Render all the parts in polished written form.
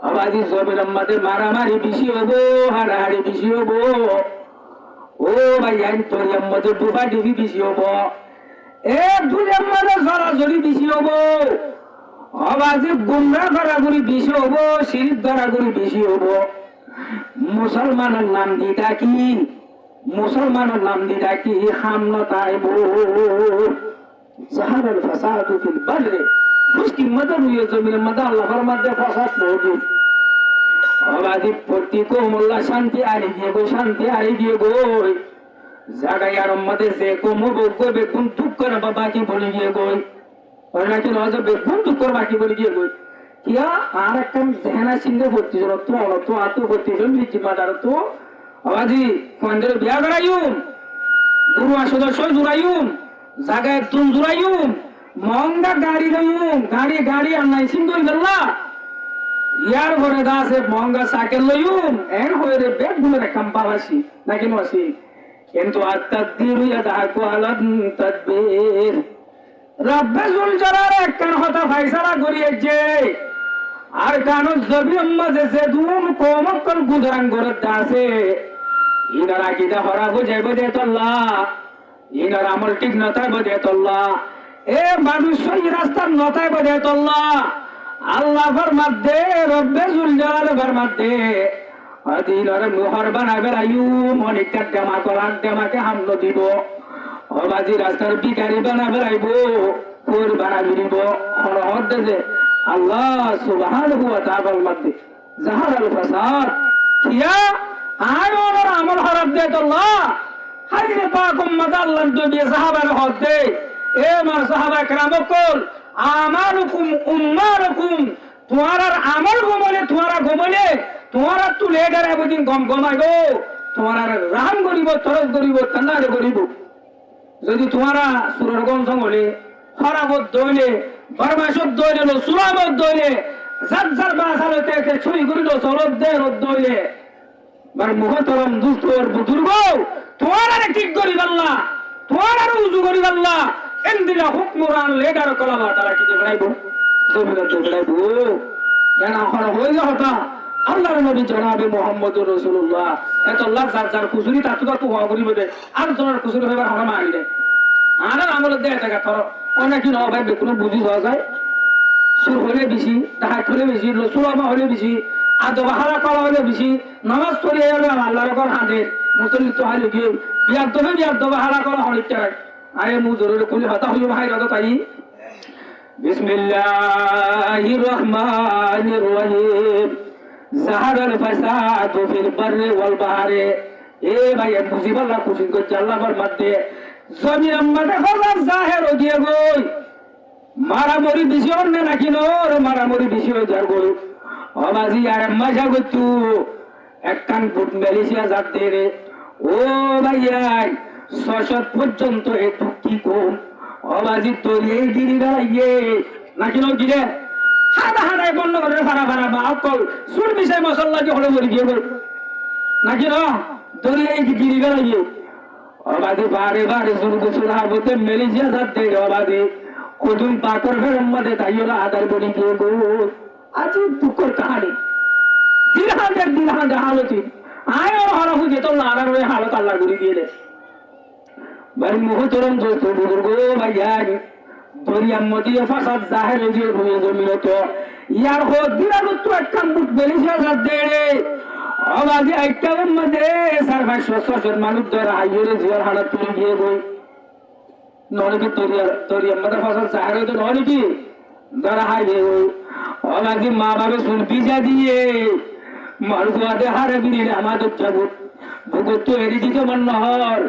আবাদি জমিনের মধ্যে মারামারি বেশি হবো, হাড়াহাড়ি বেশি হবো। ও ভাই তোরিয়ার মধ্যে ডুবা ডুবি বেশি হবো, দুনিয়ার মধ্যে জড়াজড়ি বেশি হবো। আবাদি গুমরা ধরাগুড়ি বেশি হবো, শিরিক ধরাগুড়ি বেশি হবো। মুসলমানের নাম দিয়ে ডাকি, মুসলমানের নাম দিয়ে ডাকি হামলতায় জাহারাল ফাসাদু ফিল বাররি মুসকিন মদন হয়ে জমিনের মধ্যে আল্লাহর মধ্যে ফাসাদ মওজুদ। আবাদি প্রতি কোমল্লা শান্তি আনি দিয়ে গো, শান্তি আনি দিয়ে গো। জাগাই আর মধ্যে যে কোমো বগো বেগুন দুঃখ করে বাকি বলি গিয়ে গই, ওই নাকি নজ বেগুন দুঃখ করে বাকি বলি গিয়ে গই। কিয়া আর একটা ধ্যানা সিংহে ভর্তি জন তো অত আত ভর্তি জন লিচি মাদার তো আবাদি ফন্ডের বিয়া করাইউম, গুরুয়া সদস্য জুড়াইউম, জাগায় তুন জুড়াইউম, মহঙ্গা গাড়ি লইউম, গাড়ি গাড়ি আর নাই সিং কই গেল্লা ইয়ার ঘরে দাসে মহঙ্গা সাইকেল লইউম এন হয়ে রে বেগ গুলো কাম্পা আসি নাকি নসি। কিন্তু আত্তাদিরু ইয়াদাকু আলা তাদবির রব্বে জুল জালাল একখান হতা ফাইসালা করিয়েছে। আর কানো জবির মাঝে যে দুন কোমকল গুজরান করে দাসে ইনার আকিদা হরা বুঝাইব দে তোল্লা, ইনার আমল ঠিক নতাইব দে তোল্লা, এ মানুষ এই রাস্তার নতাইব দে তোল্লা। আল্লাহ ফরমাতে রব্বে জুল জালাল ফরমাতে আদিনার মুহর বানাবে আয়ু মনিকা দেমা করান দেমাকে হামলো দিব। অবাজি রাস্তার বিকারি বানাবে আইব কোর বানাবি দিব। হরহদ দে আল্লাহ সুবহানাহু ওয়া তাআলার মধ্যে জাহারাল ফাসাদ কিয়া আয় ওর আমল হরাব দে তোল্লা। হাইরে পাক উম্মত আল্লাহ নবী সাহাবার হদ দে এ মার সাহাবা کرام কল আমালুকুম উম্মারুকুম তোমার আমল গমলে তোমারা গমলে তোমারা তুলে গেলে বুদিন গম গমাইবো, তোমারা রাম করিব তরস করিব কান্নারে করিব। যদি তোমারা সুরের গম জঙ্গলে হরাবত দইলে বরমাসত দইলে সুরাবত দইলে জাজ্জার বাসালতে ছুই করিল সরদ দে রদ দইলে বার মুহতরম দুস্তর বুজুর্গ তোমারা ঠিক করিব আল্লাহ, তোমারা উজু করিব আল্লাহ। এন্দিলা হুকমরান লেডার কলাবা তারা কি দেখাইবো জমিদার দেখাইবো জানা হরা হই হতা আল্লাহর নবী জনাবে মুহাম্মদুর রাসূলুল্লাহ এত লাখ যার কুসুরি তাতু তাতু হওয়া করিব দে আর জনের কুসুরি হইবার হরা মারি দে আর আমল দে টাকা তোর অনেক ন ভাই বেকুন বুঝি হওয়া যায়। সুর হলে বেশি, ডাহাত হলে বেশি, সুরামা হলে বেশি, আদবা হারা করা হলে বেশি, নামাজ পড়ে গেলে আল্লাহর ঘর হাঁদে মুসল্লি তো হারিয়ে গিয়ে বিয়ার দবা হারা করা হলিতে আরে মু জরুরি খুলি হতা হইব ভাই রদ তাই। বিসমিল্লাহির রহমানির রহিম জাহারাল ফাসাদু ফিল বাররি ওয়াল বাহরি। এ ভাই মুজিবাল্লাহ খুশি করছে আল্লাহর মধ্যে জমির মধ্যে ফাসাদ জাহের হয়ে গিয়ে গই। মারামারি বেশি অন্য নাকি নোর মারামারি বেশি হয়ে যার গই। অবাজি আর মজা করতু একখান ফুট মেলিশিয়া যাত দে রে ও ভাইয়াই সশত পর্যন্ত একটু কি কম অবাজি তোর এই গিরি বেড়াইয়ে নাকি নো গিরে হাঁটা হাঁটায় বন্ধ করে ফাড়া ফাড়া বা অকল সুর বিষয় মশল্লা যে হলে বলি গিয়ে বল নাকি ন তোর এই গিরি বেড়াইয়ে অবাদি বারে বারে সুর সুর হাবতে মেলিশিয়া যাত দে অবাদি কদুম পাকর ফেরম মধ্যে তাইও আদার বলি গিয়ে গো আজ দুঃখর কাহানি দিলহান হালতি আয় ওর হরা হুজে তো লাড়ার হয়ে হালত আল্লাহ করে দিয়ে দে বাড়ি মুহতরম দোস্ত বুজুর্গ ভাইয়া দরিয়ার মধ্যে ফাসাদ জাহের হয়ে জমিল তো ইয়ার হো দিলার তো একটা বুট বেলিশা সাথ দে রে অবাজি একটা মধ্যে 4-500 মানুষ ধরে আইরে জিয়ার হালত তুলে গিয়ে গই নলে কি দরিয়ার মধ্যে ফাসাদ জাহের তো নলে কি ধরা হাই রে গই অবাজি মা বাবা শুন পিজা দিয়ে মারুয়াদে হারে বিরিলে আমাদের জগৎ ভগত তো এরি দিতে মন নহর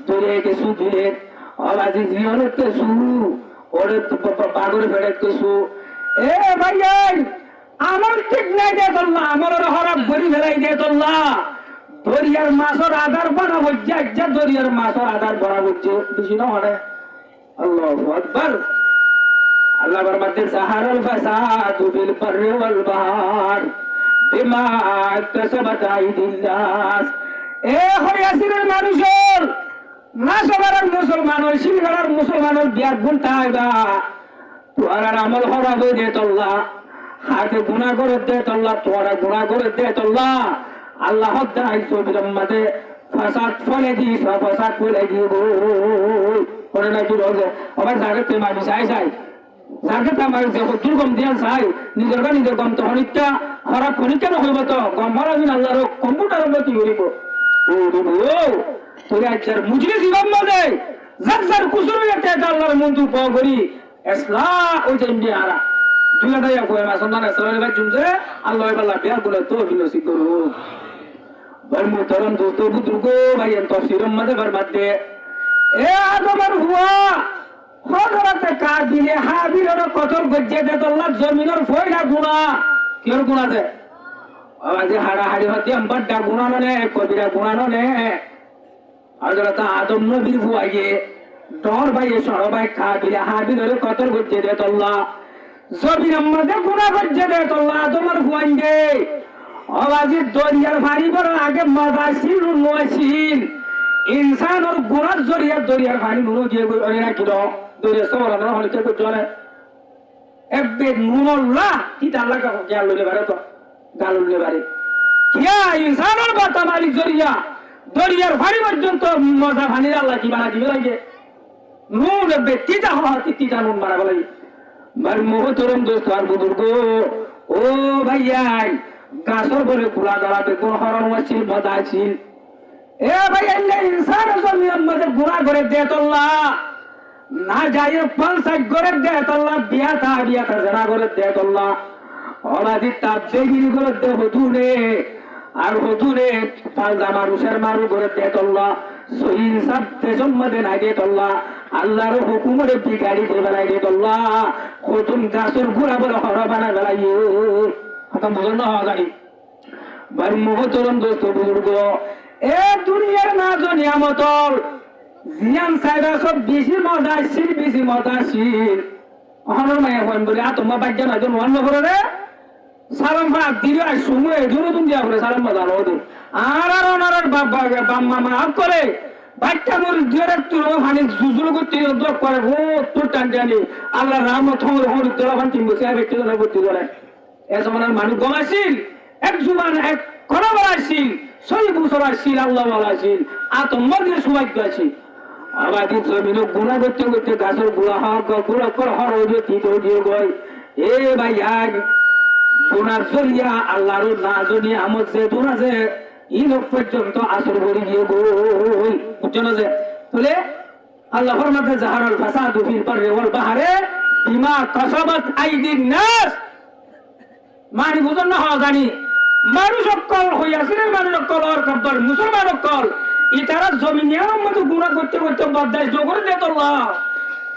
তোরে কেসু দিলে অবাজি জিয়রে কেসু ওরে পাগরে ফেড়ে কেসু এ ভাইয়াই আমার ঠিক নাই দে তোল্লা আমার হরা বড়ি ফেলাই দে তোল্লা দরিয়ার মাছর আধার বানাবো যা দরিয়ার মাছর আধার বানাবো বেশি না হরে আল্লাহু আকবার। আল্লাহ বরমাতে জাহারাল ফাসাদু ফিল বাররি ওয়াল বাহর বিমা কাসাবাত আইদিন নাস। এ হরিয়াসিরের মানুষের না সবার মুসলমানের সিলগাড়ার মুসলমানের বিয়ার গুণটা আইবা তোর আমল হরা হয়ে দে তোল্লা হাতে গুণা করে দে তল্লা তোরা গুণা করে দে তল্লা আল্লাহ দাই জমির মধ্যে ফাসাদ ফলে দিস ফাসাদ ফলে দিব করে না কি রোজ আবার জায়গাতে মানুষ চাই চাই জায়গাতে আমার যে দুর্গম দিয়া চাই নিজের গম তো অনিত্যা খারাপ অনিত্যা নহব তো গম মারা দিন আল্লাহর কম্পিউটার কি করিব তোরে আজকের মুজরি জীবন মধ্যে যার যার কুসুর একটা আল্লাহর মন্দির পাওয়া করি এসলা ওই যে ইন্ডিয়া হারা দুই হাজার কয়ে মা সন্তান এসলা এবার জুমছে আল্লাহ এবার বিয়ার বলে তো নসিব করু মুহতরম দোস্ত বুজুর্গ ভাই তফসিরম মধ্যে বরবাদে এ আদমের হুয়া হযরতে কাবিলে হাবিলের কতর গজ্জে দে আল্লাহ জমিনের ফয়লা গুনাহ কির গুনাহ দে আওয়াজে হাড়াহাড়ি হতে বড় গুনাহ ননে কবিরা গুনাহ ননে হযরত আদম নবীর হুয়ায়ে ডর ভাই সরবাই কাবিলে হাবিলের কতর গজ্জে দে আল্লাহ জমিনের মধ্যে গুনাহ গজ্জে দে আল্লাহ আদমের হুয়ায়ে আওয়াজে দরিয়ার ভারী বড় আগে মাদাসিল নয়সিল ইনসান আর গুনার জরিয়া দরিয়ার ভারী নুনো দিয়ে ওই না কিলো দরিয়া সবরা না হলে কেউ জলে এববে নুনল্লা কি আল্লাহ কা গাল লইলে বারে তো গাল লইলে বারে কিয়া ইনসান আর বাতা মারি জরিয়া দরিয়ার ভারী পর্যন্ত মজা ভানি আল্লাহ কি বানা দিবে লাগে নুন এববে তিতা হওয়া তিতা নুন মারা বলে বার মোহতরম দোস্ত আর বুজুর্গ ও ভাইয়া গাছর বলে খোলা দাঁড়াবে কোন হরণ আছিল মজা আছিল এ ভাই ইনসান জমিনের মধ্যে গুণা করে দে তোল্লা না যাই পাঁচ করে দে তোল্লা বিয়া থা জানা করে দে তোল্লা অবাধি তাপ বেগিরি করে দে হতুনে আর হতুনে পাল্টা মানুষের মারু করে দে তোল্লা সহি ইনসাফ দেশের মধ্যে নাই দে তোল্লা আল্লাহর হুকুমের বিগাড়ি দিয়ে বেড়াই দে তোল্লা হতুন গাছর গুড়া বলে হরা বানা বেড়াই খতম বুঝল না হওয়া গাড়ি বার মোহতরম দোস্ত বুজুর্গ এ দুনিয়ার না নিয়ামতল জিয়ান সাইরা সব বেশি মজাশীল অহনর মায়া হন বলে তোমার বাজ্যা না জন ওয়ান করে রে সালাম ভাগ দিলে আর সময় দূরে তুমি দিয়া করে সালাম বাজার ওদের আর ওনার বাম্মা মাফ করে বাচ্চা মোর জোরে তুলো হানি জুজুল করতে দক করে ও তোর টান জানি আল্লাহ রাম থমর হর তোলা টিম বসে আর ব্যক্তি জনে করতে করে এ জমানার মানুষ গমাশীল এক জুবান এক খরাবার আসিল সই বুসর আসিল আল্লাহ আসিল আতম্মদের সৌভাগ্য আছে আবাদি জমিন গুণা করতে করতে গাছের গুড়া গুড়া কর হর হয়ে তিত দিয়ে গয় এ ভাই আগ গুণার জরিয়া আল্লাহর না জনিয়া আমার যে গুণ আছে ই লোক পর্যন্ত আসর করে গিয়ে গই বুঝছো যে বলে আল্লাহর মধ্যে জাহারুল ফাসাদু ফিল বাররি ওয়াল বাহরে বিমা কাসাবাত আইদিন নাস মানি বুঝন না হওয়া জানি মানুষ অকল হইয়াছিল মানুষ অকল আর কব্বর মুসলমান অকল ইতারা জমিনের মধ্যে গুণা করতে করতে বাদাই জগর দে তোল্লা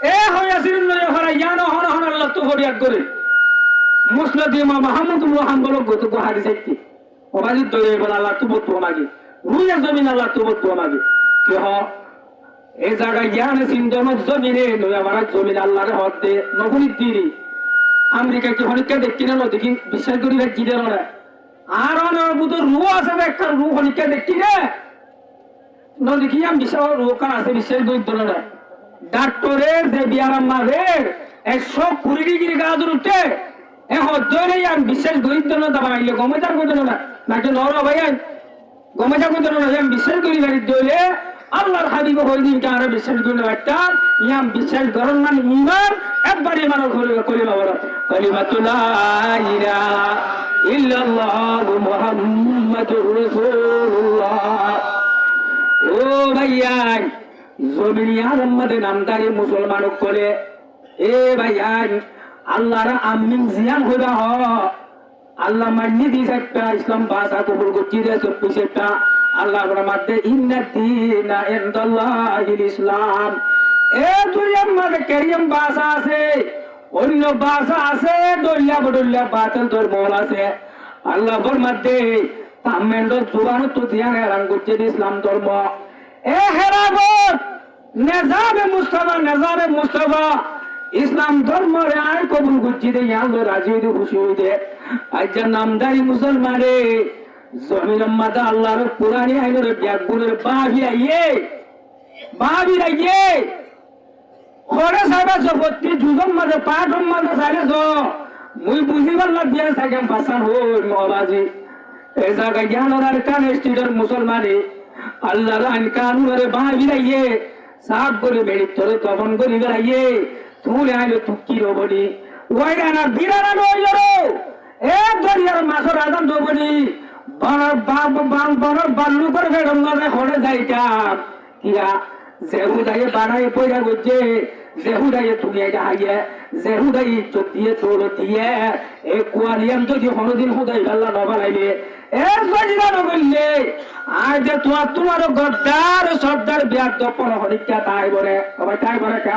এ হইয়াছিল নয় হরা ইয়ানো হন হন আল্লাহ তো হরিয়াত করে মুসলিম ইমাম মুহাম্মদুল্লাহ হাম্বল গত হাদিস একটি ওবাজি দয়ে বলা আল্লাহ তো বতু মাগে রুইয়া জমিন আল্লাহ তো বতু মাগে কি হ এই জায়গায় জ্ঞান সিন্ধন জমিনে নয় আমার জমিন আল্লাহর হক দে নবুনি দিরি আমেরিকা কি হনিকা দেখি না দেখি বিশ্বাস করি কি দেন না আর অনেক বুধ রু আছে একটা রু হনিকা দেখি রে নদী আমি বিশ্বাস রু কার আছে বিশ্বাস করি তো না ডাক্তারের যে বিয়ারাম মারের 120 ডিগ্রি গাজর উঠে এখন দৌড়ে আমি বিশ্বাস করি তো না দাবা আইলে গমেচার করতে না নাকি নর ভাই গমেচার করতে না আমি বিশ্বাস করি গাড়ি দৌড়ে আল্লাহর হাবিব হইদিন কে আরো বিশ্বাস করি একটা ইয়াম বিশ্বাস করেন মানে ইমান একবার ইমান করে বাবা কালিমাতুল্লাহ ইলাহা ইল্লাল্লাহু মুহাম্মাদুর রাসূলুল্লাহ ও ভাইয়া জমিনিয়ার মধ্যে নামদারি মুসলমান করে এ ভাইয়া আল্লাহর আমিন জিয়ান হইবা হ আল্লাহ মান্নি দিস একটা ইসলাম ভাষা কবুল করছি রে সব পিছেটা আল্লাহর মধ্যে ইন্নাদিনা ইনদাল্লাহিল ইসলাম এ দুনিয়ার মধ্যে কেরিয়াম ভাষা আছে অন্য ভাষা আছে দলিয়া বদলিয়া বাতিল ধর্ম আছে আল্লাহর মধ্যে তামেন্দ্র জুবান তো ধ্যান হেরান করছে ইসলাম ধর্ম এ হেরাবত নেজাবে মুস্তাফা ইসলাম ধর্ম রে আর কবুল করছি রে আল্লাহ রাজি হইতে খুশি হইতে আজ নামদারি মুসলমানে জমিন মাদা আল্লাহর পুরানি আইনের ব্যাগুনের বাবি আইয়ে খরে সাইবা জপতি জুজম মাঝে পাঠম মাঝে সাইরে মুই বুঝিবার না দিয়া থাকেন পাসান হই মহাবাজি এই জায়গায় জ্ঞান আর কান স্ট্রিটের মুসলমানে আল্লাহর আইন কানুনের বাঁ বিলাইয়ে সাপ করে বেড়ি তোরে তখন করি বেড়াইয়ে তুলে আইলো তুকি রবনি ওই না বিরানা নইল এ দরিয়ার মাছের আদান দবনি বনর বাল্লু করে বেড়ন না হরে যাইটা কিয়া জেহুদাইয়ে বানাই পয়সা করছে জেহুদাইয়ে তুমি এটা হাইয়ে জেহুদাই ইজ্জত দিয়ে তোর দিয়ে এ কুয়ালিয়াম যদি কোনোদিন হুদাই আল্লাহ নবালাইলে এ সজিদা নগরলে আজ যে তোমার গদ্দার সর্দার বিয়ার দপন হরিকা তাই বলে সবাই তাই বলে কে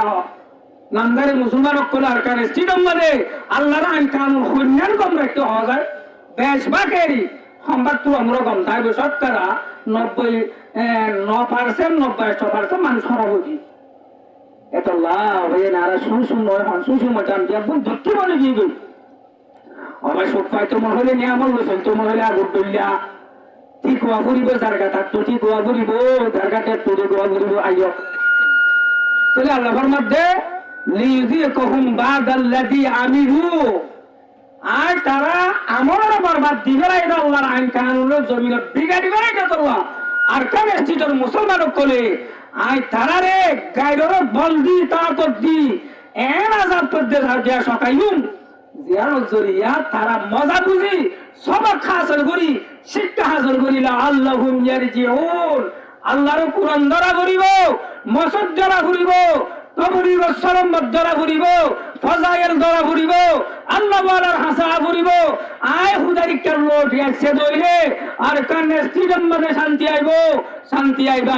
নামদারি মুসলমান অকল আর কানে শ্রীরঙ্গনে আল্লাহর আইন কানুন কন্যার কম রাখতে হওয়া যায় বেশ বাকেরি সম্বাদ তো আমরা কম তাই শতকরা 90% মানুষ খারাপ হয়েছি এত লাভ হয়ে না শুন নয় শুন মাটান দিয়ে একদম ধরতে বলে দিয়ে গই আমার সব পাই তোমার হলে নিয়ে আমার বলছেন তোমার হলে আগুন ডলিয়া ঠিক হওয়া ফুরিব জারগা থাকতো ঠিক হওয়া ফুরিব জারগাতে তোরে গোয়া ফুরিব আইয় তাহলে আল্লাহর মধ্যে লিযিকুহুম বাদাল্লাযী আমিলু আর তারা আমলের বরবাদ দিবে এটা আল্লাহর আইন কানুনের জমিনে বিগাড়ি বেড়ে গেল আর কান স্ট্রিটের মুসলমান কলে আই তারা রে গাইডর বলদি তাকত দি এন আজাদ করতে দিয়া সকাইলুম জিয়ারত জরিয়া তারা মজা বুঝি সবক হাসিল করি শিক্ষা হাসিল করিলা আল্লাহুম ইয়ারজিউন আল্লাহর কুরআন ধরা করিব মসজিদ ধরা করিব কবরিব সরম ধরা করিব ফজাইল ধরা করিব আল্লাহ ওয়ালার হাসা করিব আয় হুদারি কেন লোট ইয়াছে দইলে আর কানে স্ত্রীর মধ্যে শান্তি আইব